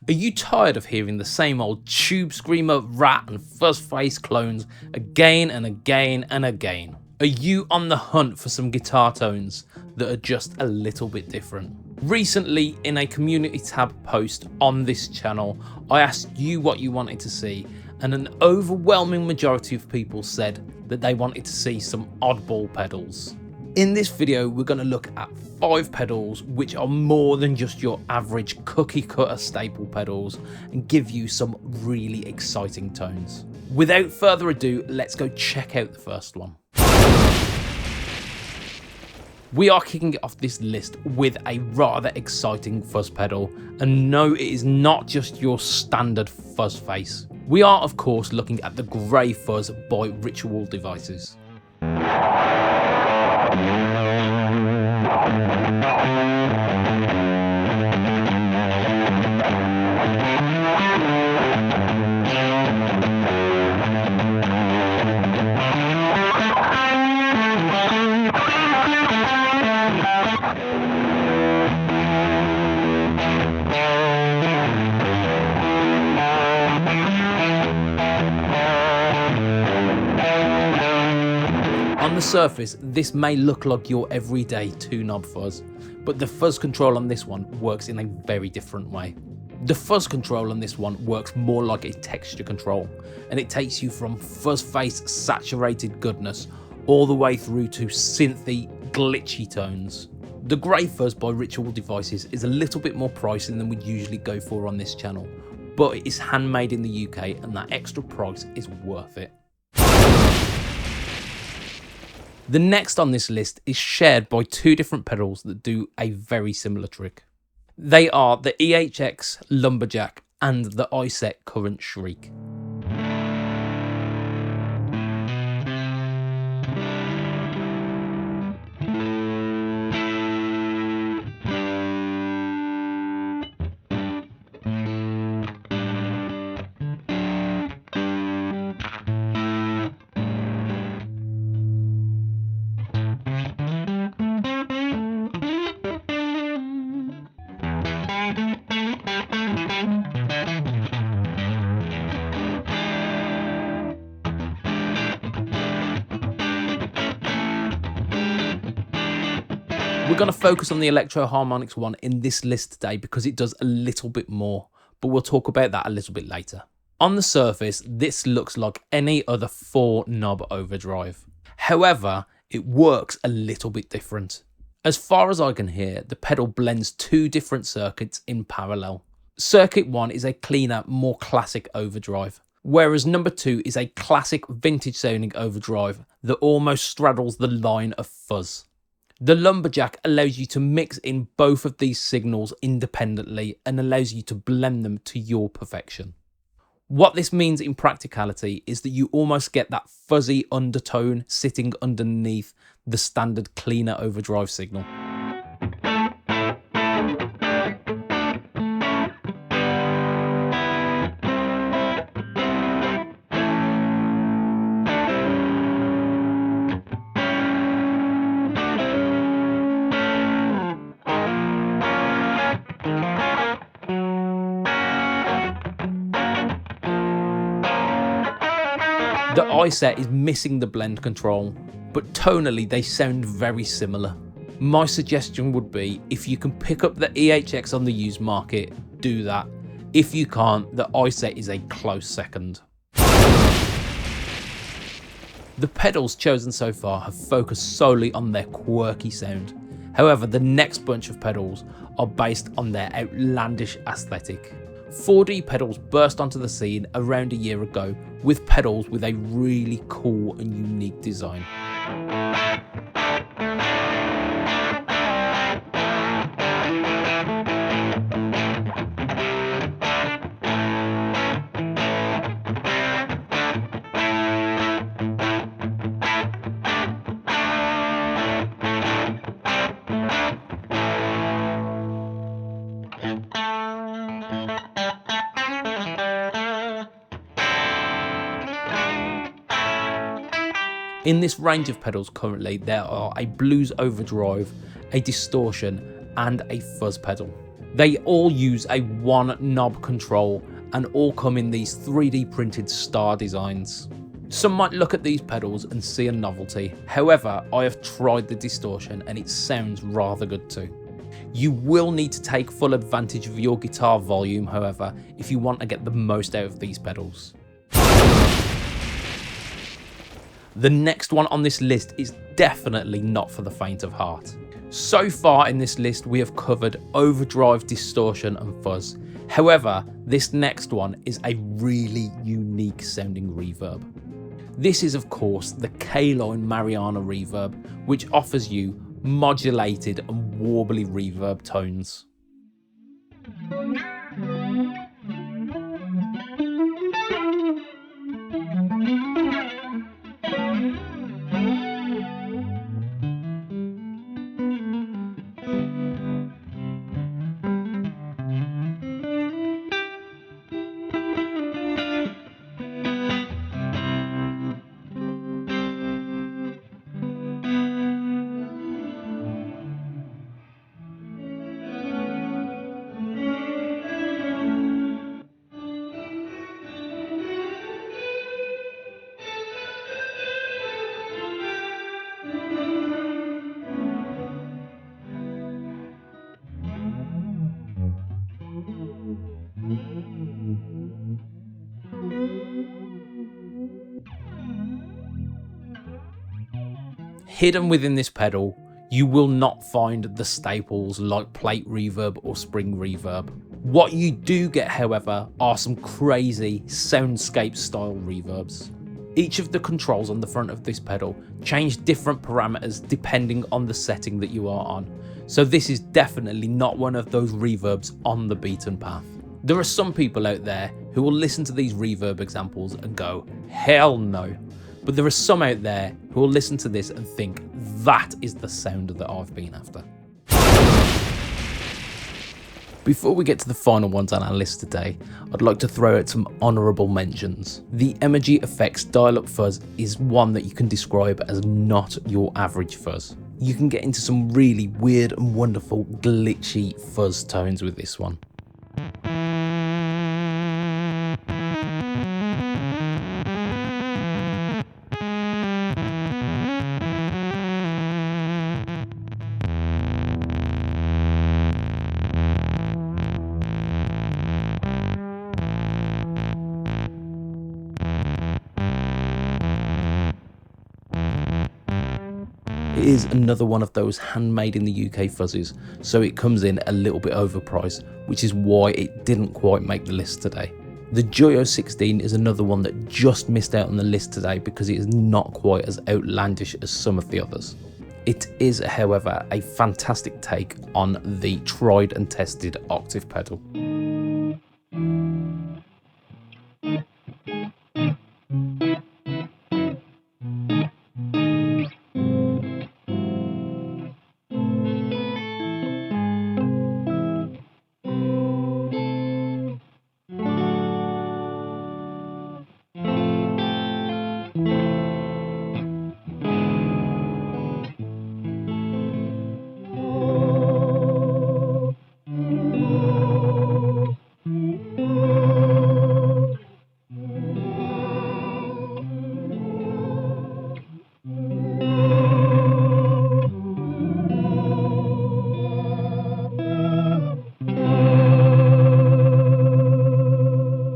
Are you tired of hearing the same old tube screamer, rat and fuzz face clones again and again and again? Are you on the hunt for some guitar tones that are just a little bit different? Recently, in a community tab post on this channel, I asked you what you wanted to see, and an overwhelming majority of people said that they wanted to see some oddball pedals. In this video, we're going to look at 5 pedals which are more than just your average cookie cutter staple pedals and give you some really exciting tones. Without further ado, let's go check out the first one. We are kicking off this list with a rather exciting fuzz pedal, and no, it is not just your standard fuzz face. We are of course looking at the Grey Fuzz by Ritual Devices. On the surface, this may look like your everyday 2-knob fuzz, but the fuzz control on this one works in a very different way. The fuzz control on this one works more like a texture control, and it takes you from fuzz face saturated goodness all the way through to synthy, glitchy tones. The Grey Fuzz by Ritual Devices is a little bit more pricey than we'd usually go for on this channel, but it is handmade in the UK and that extra price is worth it. The next on this list is shared by 2 different pedals that do a very similar trick. They are the EHX Lumberjack and the Iset Current Shriek. We're going to focus on the Electro Harmonix one in this list today because it does a little bit more, but we'll talk about that a little bit later. On the surface, this looks like any other 4-knob overdrive. However, it works a little bit different. As far as I can hear, the pedal blends 2 different circuits in parallel. Circuit 1 is a cleaner, more classic overdrive, whereas number 2 is a classic vintage sounding overdrive that almost straddles the line of fuzz. The Lumberjack allows you to mix in both of these signals independently and allows you to blend them to your perfection. What this means in practicality is that you almost get that fuzzy undertone sitting underneath the standard cleaner overdrive signal. The Iset is missing the blend control, but tonally they sound very similar. My suggestion would be, if you can pick up the EHX on the used market, do that. If you can't, the Iset is a close second. The pedals chosen so far have focused solely on their quirky sound. However, the next bunch of pedals are based on their outlandish aesthetic. 4D pedals burst onto the scene around a year ago with pedals with a really cool and unique design. In this range of pedals currently, there are a blues overdrive, a distortion, and a fuzz pedal. They all use a one knob control and all come in these 3D printed star designs. Some might look at these pedals and see a novelty, however I have tried the distortion and it sounds rather good too. You will need to take full advantage of your guitar volume however if you want to get the most out of these pedals. The next one on this list is definitely not for the faint of heart. So far in this list we have covered overdrive, distortion and fuzz. However, this next one is a really unique sounding reverb. This is of course the K-Line Mariana reverb, which offers you modulated and warbly reverb tones. Hidden within this pedal, you will not find the staples like plate reverb or spring reverb. What you do get, however, are some crazy soundscape style reverbs. Each of the controls on the front of this pedal change different parameters depending on the setting that you are on. So this is definitely not one of those reverbs on the beaten path. There are some people out there who will listen to these reverb examples and go, hell no. But there are some out there who will listen to this and think that is the sound that I've been after. Before we get to the final ones on our list today, I'd like to throw out some honourable mentions. The Energy Effects dial-up fuzz is one that you can describe as not your average fuzz. You can get into some really weird and wonderful glitchy fuzz tones with this one. It is another one of those handmade in the UK fuzzes, so it comes in a little bit overpriced, which is why it didn't quite make the list today. The Joyo 16 is another one that just missed out on the list today because it is not quite as outlandish as some of the others. It is, however, a fantastic take on the tried and tested octave pedal.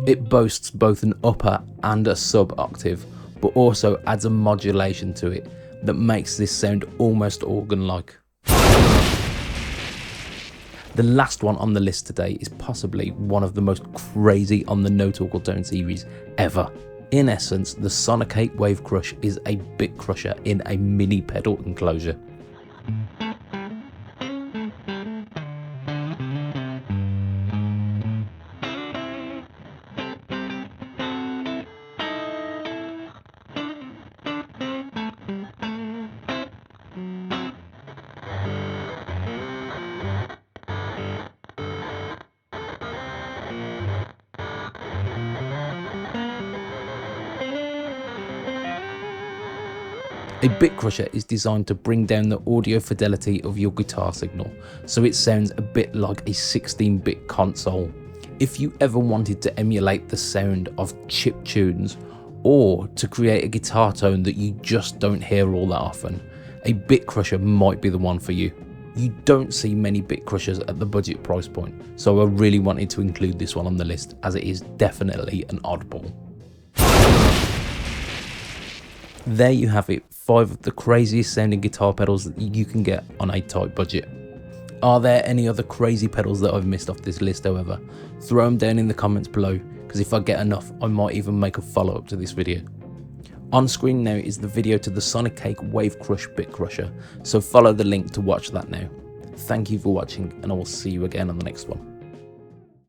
It boasts both an upper and a sub octave, but also adds a modulation to it that makes this sound almost organ-like. The last one on the list today is possibly one of the most crazy on the No Talk or Tone series ever. In essence, the Sonicate Wave Crush is a bit crusher in a mini pedal enclosure. A bit crusher is designed to bring down the audio fidelity of your guitar signal, so it sounds a bit like a 16-bit console. If you ever wanted to emulate the sound of chip tunes, or to create a guitar tone that you just don't hear all that often, a bit crusher might be the one for you. You don't see many bit crushers at the budget price point, so I really wanted to include this one on the list as it is definitely an oddball. There you have it, 5 of the craziest sounding guitar pedals that you can get on a tight budget. Are there any other crazy pedals that I've missed off this list however? Throw them down in the comments below, because if I get enough I might even make a follow up to this video. On screen now is the video to the Sonic Cake Wave Crush Bit Crusher, so follow the link to watch that now. Thank you for watching and I will see you again on the next one.